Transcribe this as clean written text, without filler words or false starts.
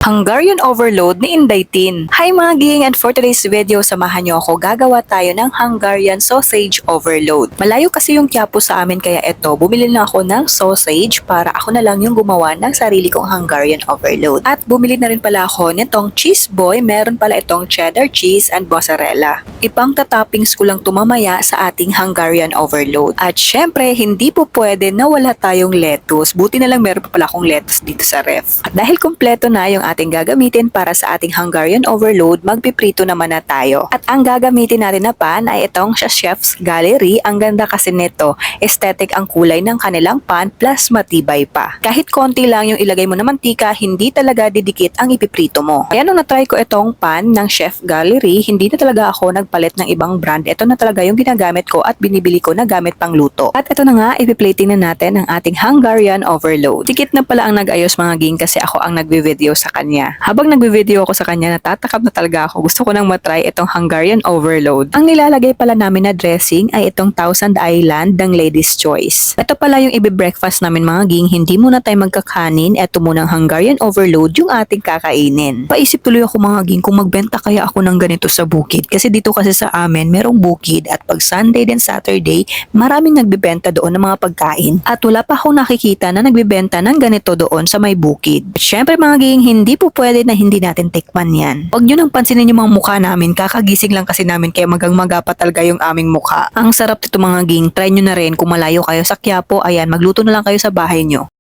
Hungarian Overload ni Inday Tin. Hi mga ging, and for today's video, samahan niyo ako, gagawa tayo ng Hungarian Sausage Overload. Malayo kasi yung Quiapo sa amin, kaya eto, bumili na ako ng sausage para ako na lang yung gumawa ng sarili kong Hungarian Overload. At bumili na rin pala ako nitong cheese boy, meron pala itong cheddar cheese and mozzarella. Ipang tatoppings ko lang tumamaya sa ating Hungarian Overload. At syempre, hindi po pwede na wala tayong lettuce. Buti na lang meron pa pala akong lettuce dito sa ref. At dahil kompleto na yung ating gagamitin para sa ating Hungarian Overload, magpiprito naman na tayo. At ang gagamitin natin na pan ay itong sa Chef's Gallery. Ang ganda kasi nito, aesthetic ang kulay ng kanilang pan plus matibay pa. Kahit konti lang yung ilagay mo na mantika, hindi talaga didikit ang ipiprito mo. Kaya nung natry ko itong pan ng Chef Gallery, hindi na talaga ako nagpalit ng ibang brand. Ito na talaga yung ginagamit ko at binibili ko na gamit pang luto. At ito na nga, ipiplating na natin ang ating Hungarian Overload. Dikit na pala ang nag-ayos mga ging kasi ako ang nagbe-video sa kanya. Habang nagbe-video ako sa kanya, natatakam na talaga ako. Gusto ko nang matry itong Hungarian Overload. Ang nilalagay pala namin na dressing ay itong Thousand Island ng Lady's Choice. Ito pala yung ibe-breakfast namin mga ging. Hindi muna tayo magkakanin. Ito munang Hungarian Overload yung ating kakainin. Paisip tuloy ako mga ging kung magbenta kaya ako ng ganito sa bukid. Kasi dito kasi sa amin merong bukid at pag Sunday din Saturday, maraming nagbebenta doon ng mga pagkain. At wala pa akong nakikita na nagbebenta ng ganito doon sa may bukid. Syempre mga ging, hindi po pwede na hindi natin tikman yan. Huwag nyo nang pansinin yung mga mukha namin, kakagising lang kasi namin kaya magang-maga pa talaga yung aming mukha. Ang sarap nito mga ging, try nyo na rin kung malayo kayo sa Quiapo, ayan, magluto na lang kayo sa bahay nyo.